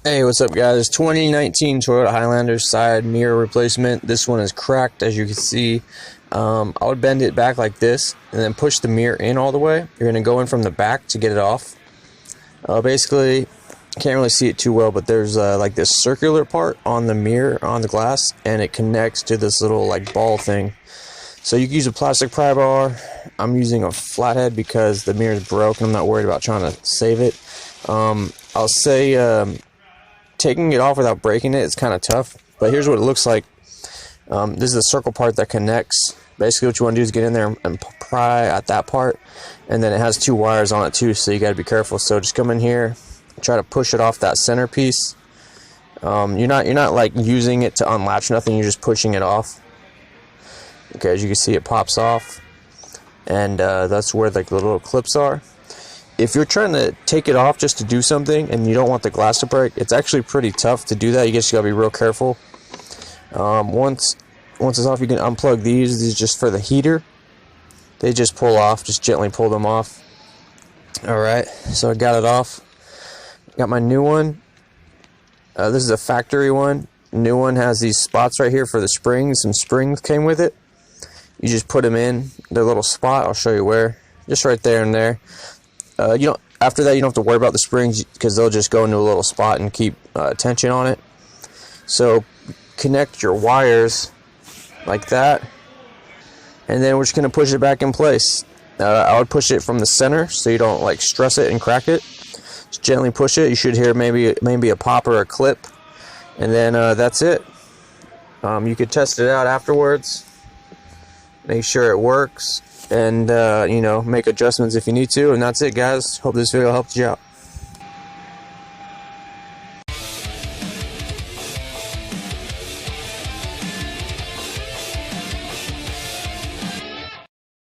Hey, what's up guys? 2019 Toyota Highlander side mirror replacement. This one is cracked, as you can see. I would bend it back like this and then push the mirror in all the way. You're going to go in from the back to get it off. Basically, can't really see it too well, but there's like this circular part on the mirror, on the glass, and it connects to this little like ball thing. So you can use a plastic pry bar. I'm using a flathead because the mirror is broken. I'm not worried about trying to save it. I'll say taking it off without breaking it is kind of tough, but here's what it looks like. This is the circle part that connects. Basically what you want to do is get in there and pry at that part, and then it has two wires on it too, so you got to be careful. So just come in here, try to push it off that center piece. You're not like using it to unlatch nothing, you're just pushing it off. Okay, as you can see, it pops off, and that's where like the little clips are. If you're trying to take it off just to do something and you don't want the glass to break, it's actually pretty tough to do that. You just gotta be real careful. Once it's off, you can unplug these. These are just for the heater. They just pull off. Just gently pull them off. Alright, so I got it off. Got my new one. This is a factory one. New one has these spots right here for the springs. Some springs came with it. You just put them in their little spot. I'll show you where. Just right there and there. After that, you don't have to worry about the springs because they'll just go into a little spot and keep tension on it. So connect your wires like that, and then we're just going to push it back in place. I would push it from the center so you don't like stress it and crack it. Just gently push it. You should hear maybe a pop or a clip, and then that's it. You could test it out afterwards, make sure it works, and make adjustments if you need to. And that's it, guys. Hope this video helped you out.